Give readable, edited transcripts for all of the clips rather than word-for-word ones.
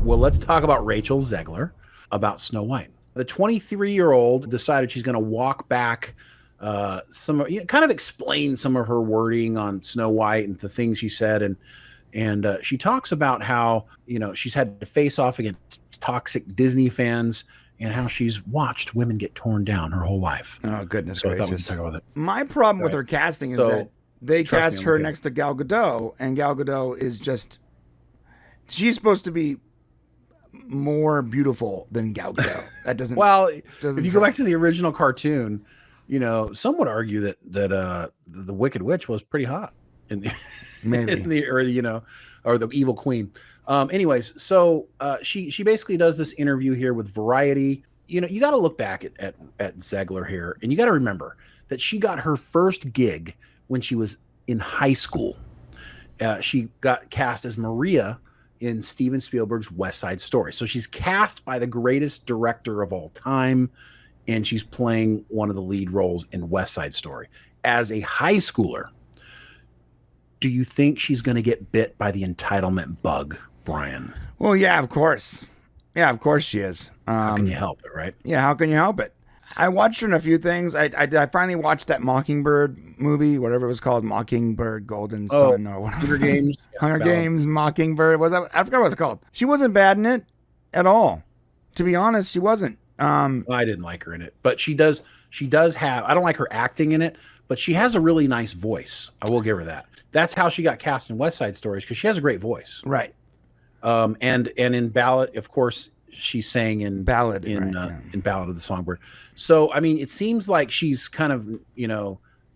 Well, let's talk about Rachel Zegler about Snow White. The 23-year-old decided she's going to walk back kind of explain some of her wording on Snow White and the things she said. And she talks about how, she's had to face off against toxic Disney fans and how she's watched women get torn down her whole life. Oh, goodness so gracious. I thought we could talk about that. My problem with her casting is that they cast her next to Gal Gadot, and Gal Gadot is she's supposed to be more beautiful than Gal Gadot. That doesn't. Well, if you go back to the original cartoon, some would argue that the Wicked Witch was pretty hot maybe or the Evil Queen. Anyways, so she basically does this interview here with Variety. You got to look back at Zegler here, and you got to remember that she got her first gig when she was in high school. She got cast as Maria in Steven Spielberg's West Side Story. So she's cast by the greatest director of all time, and she's playing one of the lead roles in West Side Story. As a high schooler, do you think she's going to get bit by the entitlement bug, Brian? Well, yeah, of course. Yeah, of course she is. How can you help it, right? Yeah, how can you help it? I watched her in a few things. I finally watched that Mockingbird movie, whatever it was called, Mockingbird, Golden Sun, or whatever. Hunger Games. Hunger Games, Mockingbird. I forgot what it's called. She wasn't bad in it at all. To be honest, she wasn't. I didn't like her in it, but she does have, I don't like her acting in it, but she has a really nice voice. I will give her that. That's how she got cast in West Side Stories, because she has a great voice. Right. And in Ballad, of course, she sang in Ballad in Ballad of the Songbird. So I mean, it seems like she's kind of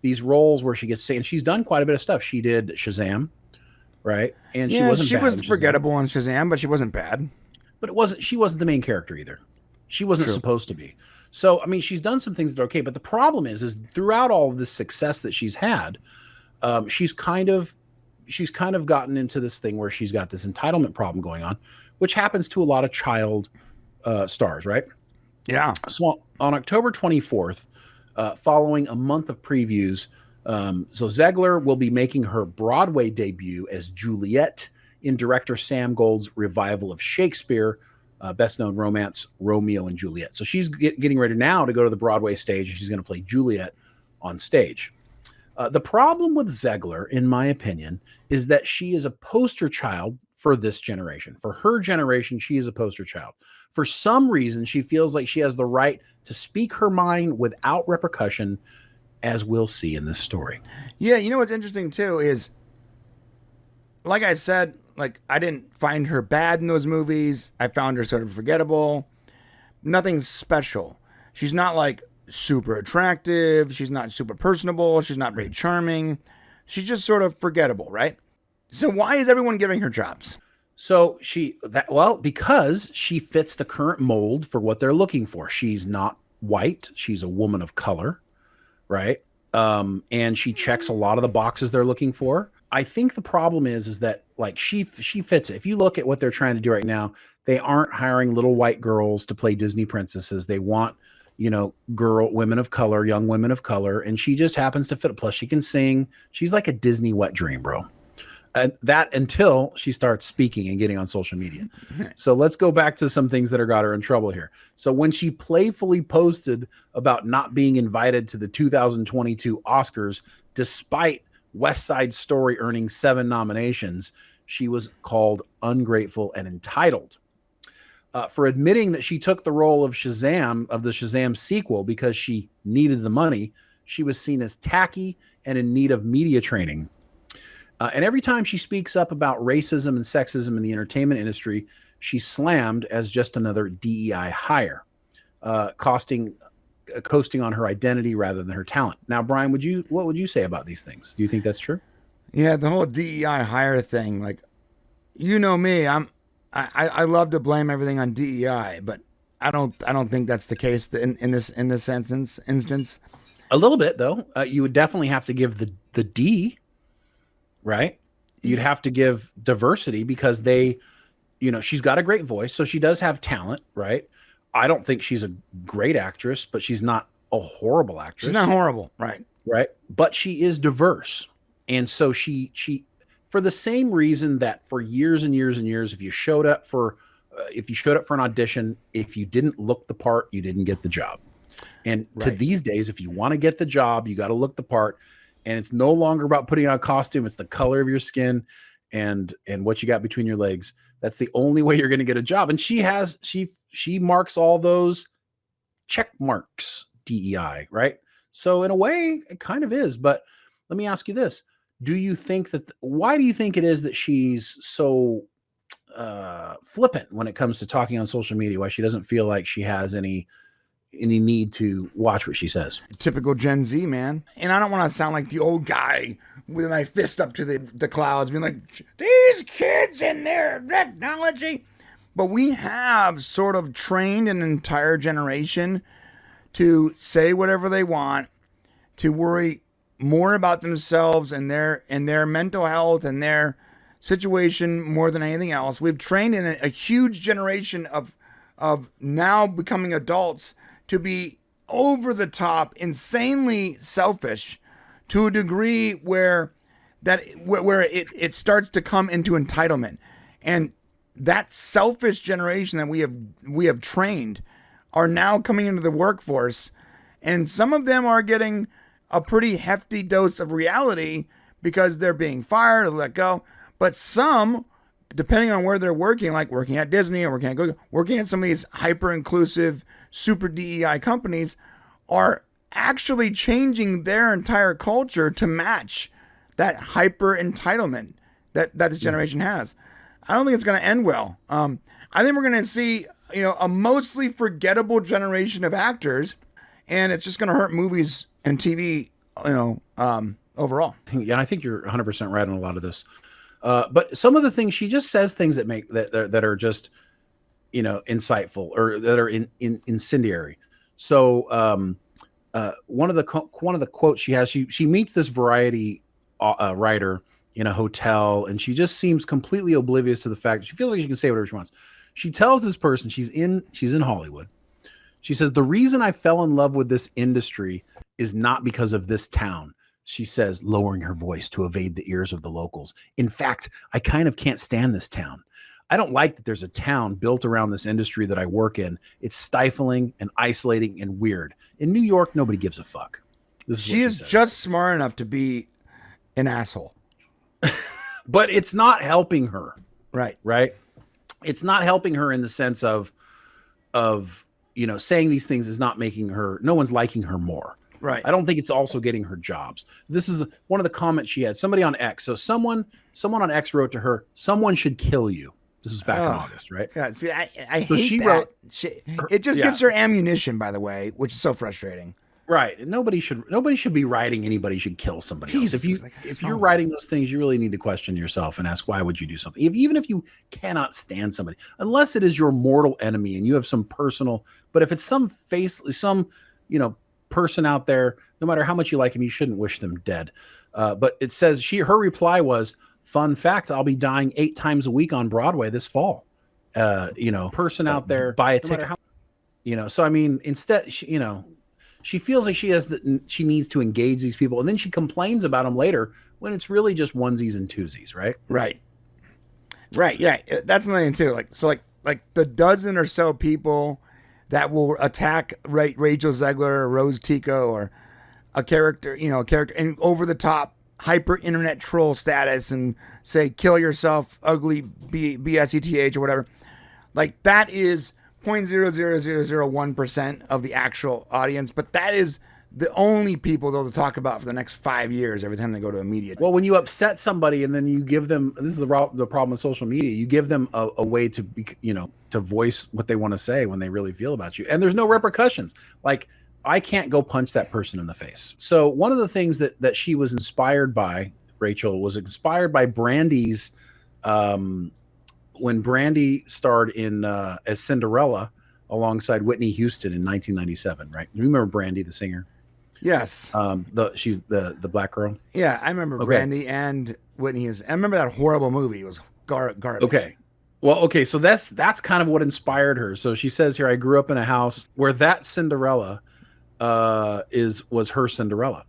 these roles where she gets saying she's done quite a bit of stuff. She did Shazam, right? And she wasn't. She was forgettable on Shazam, but she wasn't bad. But she wasn't the main character either. She wasn't supposed to be. So I mean, she's done some things that are okay. But the problem is throughout all of this success that she's had, she's kind of gotten into this thing where she's got this entitlement problem going on, which happens to a lot of child stars, right? Yeah. So on October 24th, following a month of previews, so Zegler will be making her Broadway debut as Juliet in director Sam Gold's revival of Shakespeare, best-known romance Romeo and Juliet. So she's getting ready now to go to the Broadway stage, and she's going to play Juliet on stage. The problem with Zegler, in my opinion, is that she is a poster child for this generation. For her generation, she is a poster child. For some reason, she feels like she has the right to speak her mind without repercussion, as we'll see in this story. Yeah, what's interesting too is, like I said, I didn't find her bad in those movies. I found her sort of forgettable. Nothing special. She's not super attractive. She's not super personable. She's not very charming. She's just sort of forgettable, right? So why is everyone giving her jobs? So because she fits the current mold for what they're looking for. She's not white. She's a woman of color, right? And she checks a lot of the boxes they're looking for. I think the problem is that she fits it. If you look at what they're trying to do right now, they aren't hiring little white girls to play Disney princesses. They want women of color, young women of color, and she just happens to fit it. Plus, she can sing. She's like a Disney wet dream, bro. And that until she starts speaking and getting on social media. So let's go back to some things that got her in trouble here. So when she playfully posted about not being invited to the 2022 Oscars, despite West Side Story earning 7 nominations, she was called ungrateful and entitled. For admitting that she took the role of the Shazam sequel because she needed the money, she was seen as tacky and in need of media training. And every time she speaks up about racism and sexism in the entertainment industry, she's slammed as just another DEI hire, coasting on her identity rather than her talent. Now, Brian, what would you say about these things? Do you think that's true? Yeah, the whole DEI hire thing, me, I love to blame everything on DEI, but I don't think that's the case in this instance. A little bit though. You would definitely have to give the D, right? You'd have to give diversity because she's got a great voice, so she does have talent, right? I don't think she's a great actress, but she's not a horrible actress. She's not horrible, right? Right, but she is diverse, and so she for the same reason that for years and years and years, if you showed up for if you showed up for an audition, if you didn't look the part, you didn't get the job. And to these days, if you want to get the job, you got to look the part. And it's no longer about putting on a costume. It's the color of your skin and what you got between your legs. That's the only way you're going to get a job. And she marks all those check marks, DEI, right? So in a way, it kind of is. But let me ask you this. Do you think why do you think it is that she's so flippant when it comes to talking on social media? Why she doesn't feel like she has any need to watch what she says? Typical Gen Z, man. And I don't want to sound like the old guy with my fist up to the clouds, being like, these kids and their technology. But we have sort of trained an entire generation to say whatever they want, to worry more about themselves and their mental health and their situation more than anything else. We've trained in a huge generation of now becoming adults to be over the top, insanely selfish to a degree where it starts to come into entitlement. And that selfish generation that we have trained are now coming into the workforce, and some of them are getting a pretty hefty dose of reality because they're being fired or let go. But some, depending on where they're working, like working at Disney or working at Google, working at some of these hyper-inclusive, super DEI companies, are actually changing their entire culture to match that hyper entitlement that this generation has. I don't think it's going to end well. I think we're going to see, a mostly forgettable generation of actors, and it's just going to hurt movies and TV, overall. Yeah, I think you're 100% right on a lot of this. But some of the things she just says, things that make that are just, insightful or that are incendiary. So one of the quotes she has, she meets this variety writer in a hotel, and she just seems completely oblivious to the fact she feels like she can say whatever she wants. She tells this person, she's in Hollywood. She says, the reason I fell in love with this industry is not because of this town. She says, lowering her voice to evade the ears of the locals. In fact, I kind of can't stand this town. I don't like that there's a town built around this industry that I work in. It's stifling and isolating and weird. In New York, nobody gives a fuck. She is just smart enough to be an asshole. But it's not helping her. Right. It's not helping her in the sense of saying these things is not making her, no one's liking her more. Right. I don't think it's also getting her jobs. This is one of the comments she had. Somebody on X. So someone on X wrote to her, someone should kill you. This was back in August, right? God, see, I hate she that. Wrote, it just gives her ammunition, by the way, which is so frustrating. Right. Nobody should be writing anybody should kill somebody else. If you're writing those things, you really need to question yourself and ask, why would you do something? Even if you cannot stand somebody, unless it is your mortal enemy and you have some personal, but if it's some person out there, no matter how much you like him, you shouldn't wish them dead. But it says her reply was, fun fact, I'll be dying 8 times a week on Broadway this fall. Person out there, buy a ticket. So I mean, instead, she feels like she needs to engage these people, and then she complains about them later when it's really just onesies and twosies, right? Right. Yeah, that's another thing too. Like the dozen or so people that will attack Rachel Zegler or Rose Tico or a character and over the top hyper internet troll status and say kill yourself, ugly BSETH or whatever. Like that is 0.00001% of the actual audience, but that is the only people they'll talk about for the next 5 years every time they go to a media. Well, when you upset somebody and then you give them, this is the problem with social media, you give them a way to be, to voice what they want to say when they really feel about you, and there's no repercussions. Like, I can't go punch that person in the face. So one of the things that she was inspired by, Rachel, was inspired by Brandy's when Brandy starred in as Cinderella alongside Whitney Houston in 1997, right? You remember Brandy, the singer? Yes. She's the black girl. Yeah, I remember Brandy and Whitney Houston. I remember that horrible movie. It was garbage. Okay. Well, okay, so that's kind of what inspired her. So she says here, I grew up in a house where that Cinderella was her Cinderella.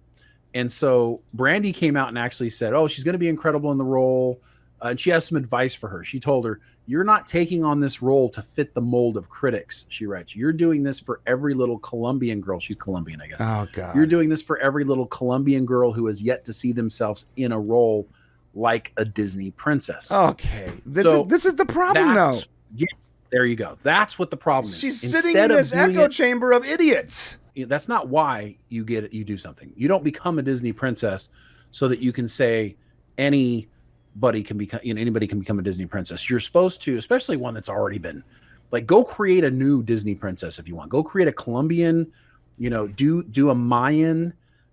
And so Brandy came out and actually said, oh, she's going to be incredible in the role. and she has some advice for her. She told her, "You're not taking on this role to fit the mold of critics," she writes. "You're doing this for every little Colombian girl." She's Colombian, I guess. Oh, God. "You're doing this for every little Colombian girl who has yet to see themselves in a role like a Disney princess." Okay. This is the problem, though. Yeah, there you go. That's what the problem is. She's sitting in this echo chamber of idiots. That's not why you do something. You don't become a Disney princess so that you can say anybody can become a Disney princess. You're supposed to, especially one that's already been, like, go create a new Disney princess if you want. Go create a Colombian, do a Mayan.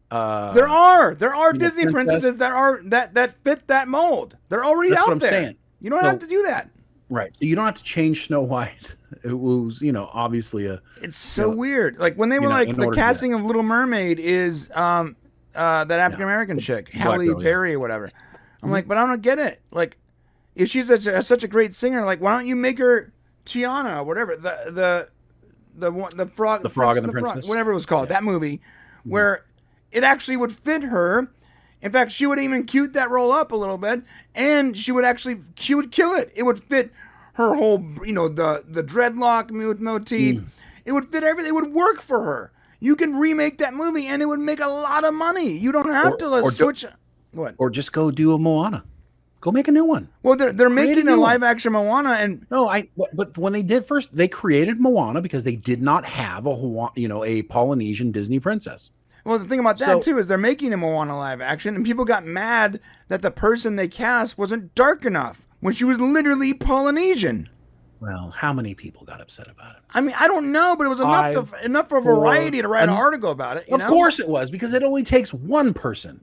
There are Disney princesses that fit that mold. They're already That's out what I'm there. saying. You don't have to do that. Right. So you don't have to change Snow White. It was, obviously it's so weird. Like when they were like the casting of Little Mermaid is that African American chick, Halle Berry or whatever. I'm like, but I don't get it. Like, if she's such a great singer, like, why don't you make her Tiana or whatever, the frog and the princess, whatever it was called, that movie, where it actually would fit her. In fact, she would even cute that role up a little bit, and she would kill it. It would fit her whole, the dreadlock motif. It would fit everything. It would work for her. You can remake that movie, and it would make a lot of money. You don't have to switch. What? Or just go do a Moana. Go make a new one. Well, they're making a live action Moana, and but when they did first, they created Moana because they did not have a Polynesian Disney princess. Well, the thing about that, too, is they're making a Moana live action, and people got mad that the person they cast wasn't dark enough when she was literally Polynesian. Well, how many people got upset about it? I mean, I don't know, but it was enough for Variety to write an article about it. Of course it was, because it only takes one person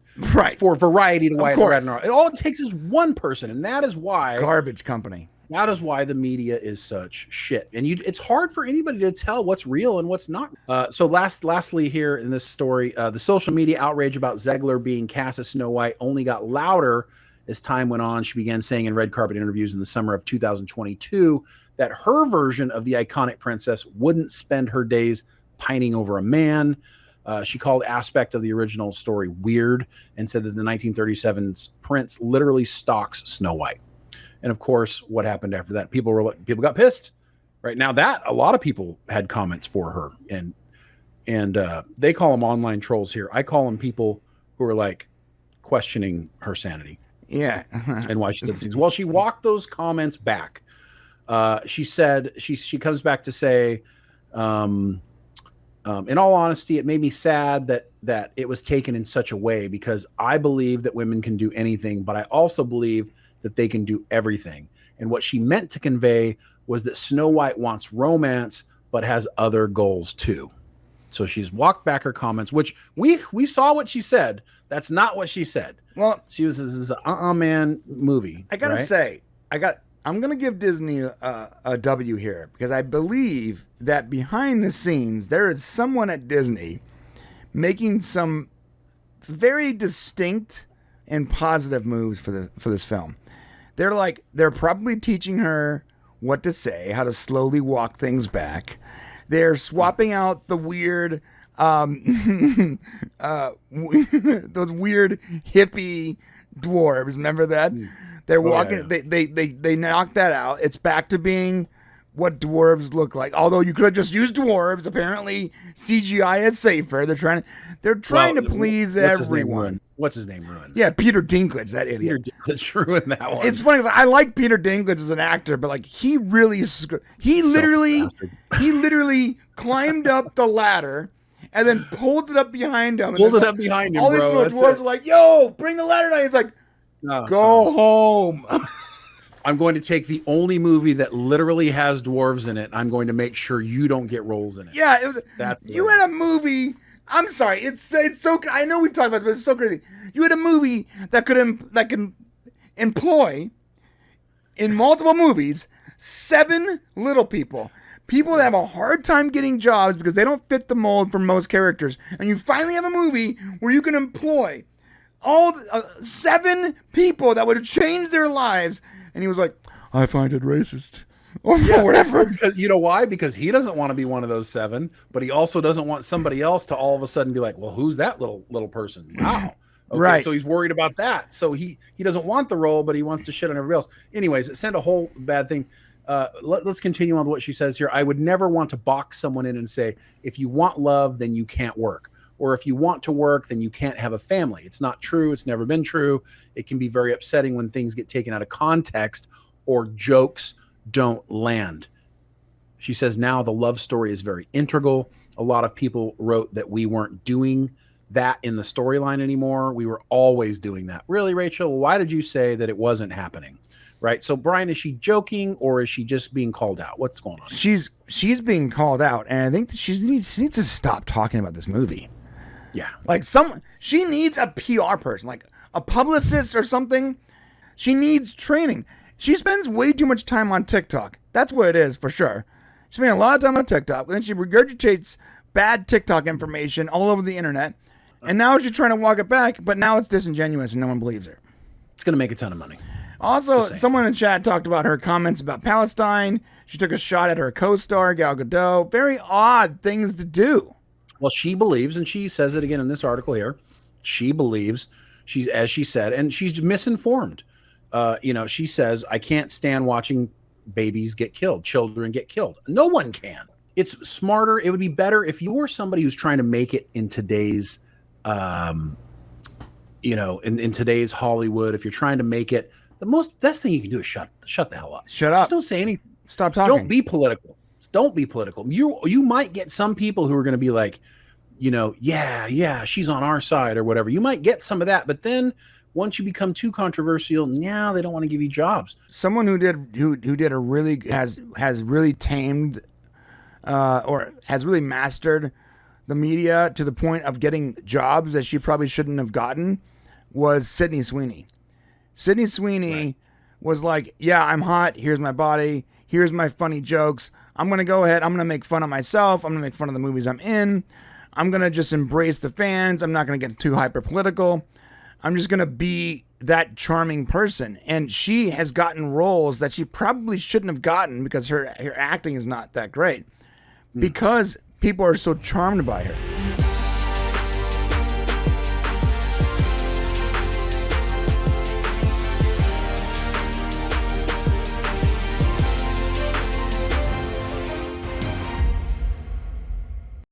for Variety to write an article. All it takes is one person, and that is why... Garbage company. That is why the media is such shit. And it's hard for anybody to tell what's real and what's not. So lastly here in this story, the social media outrage about Zegler being cast as Snow White only got louder as time went on. She began saying in red carpet interviews in the summer of 2022 that her version of the iconic princess wouldn't spend her days pining over a man. She called aspect of the original story weird and said that the 1937's prince literally stalks Snow White. And of course, what happened after that? People got pissed. Right now, that a lot of people had comments for her, and they call them online trolls here. I call them people who are like questioning her sanity. Yeah, and why she did these things. Well, she walked those comments back. She said she comes back to say, in all honesty, it made me sad that it was taken in such a way, because I believe that women can do anything, but I also believe that they can do everything. And what she meant to convey was that Snow White wants romance, but has other goals too. So she's walked back her comments, which we saw what she said. That's not what she said. Well, this is a man movie. I gotta say, I'm gonna give Disney a W here, because I believe that behind the scenes there is someone at Disney making some very distinct and positive moves for this film. They're probably teaching her what to say, how to slowly walk things back. They're swapping out the weird, those weird hippie dwarves. Remember that? They're walking. Yeah. They knocked that out. It's back to being what dwarves look like. Although you could have just used dwarves. Apparently, CGI is safer. They're trying to please everyone. What's his name ruined? Yeah, Peter Dinklage, that idiot. Peter Dinklage ruined that one. It's funny because I like Peter Dinklage as an actor, but like he literally climbed up the ladder and then pulled it up behind him. All these little dwarves are like, "Yo, bring the ladder down." He's like, "Go home." I'm going to take the only movie that literally has dwarves in it. I'm going to make sure you don't get roles in it. Yeah, it was. You had a movie. I'm sorry. It's so. I know we've talked about this, but it's so crazy. You had a movie that can employ in multiple movies 7 little people that have a hard time getting jobs because they don't fit the mold for most characters, and you finally have a movie where you can employ all 7 people that would change their lives. And he was like, "I find it racist." Or whatever. Because you know why? Because he doesn't want to be one of those 7, but he also doesn't want somebody else to all of a sudden be like, "Well, who's that little person? Wow, Okay, Right. so he's worried about that. So he doesn't want the role, but he wants to shit on everybody else. Anyways, it sent a whole bad thing. Let's continue on what she says here. I would never want to box someone in and say, if you want love, then you can't work. Or if you want to work, then you can't have a family. It's not true. It's never been true. It can be very upsetting when things get taken out of context or jokes don't land. She says now the love story is very integral. A lot of people wrote that we weren't doing that in the storyline anymore. We were always doing that. Really, Rachel? Why did you say that it wasn't happening? Right. So, Brian, is she joking or is she just being called out? What's going on? She's being called out, and I think that she needs to stop talking about this movie. Yeah. Like she needs a PR person, like a publicist or something. She needs training. She spends way too much time on TikTok. That's what it is for sure. She spends a lot of time on TikTok, and then she regurgitates bad TikTok information all over the internet. And now she's trying to walk it back, but now it's disingenuous and no one believes her. It's going to make a ton of money. Also, someone in chat talked about her comments about Palestine. She took a shot at her co-star, Gal Gadot. Very odd things to do. Well, she believes, and she says it again in this article here, she believes, as she said, and she's misinformed. She says, I can't stand watching babies get killed, children get killed. No one can. It's smarter. It would be better if you're somebody who's trying to make it in today's in today's Hollywood. If you're trying to make it, the best thing you can do is shut the hell up. Shut up. Just don't say anything. Stop talking. Don't be political. Don't be political. You might get some people who are going to be like, yeah, she's on our side or whatever. You might get some of that, but then once you become too controversial, now they don't want to give you jobs. Someone who did a really has really tamed or has really mastered the media to the point of getting jobs that she probably shouldn't have gotten was Sydney Sweeney. Sydney Sweeney was like, yeah, I'm hot. Here's my body. Here's my funny jokes. I'm going to go ahead. I'm going to make fun of myself. I'm going to make fun of the movies I'm in. I'm going to just embrace the fans. I'm not going to get too hyper political. I'm just going to be that charming person. And she has gotten roles that she probably shouldn't have gotten because her acting is not that great. Because people are so charmed by her.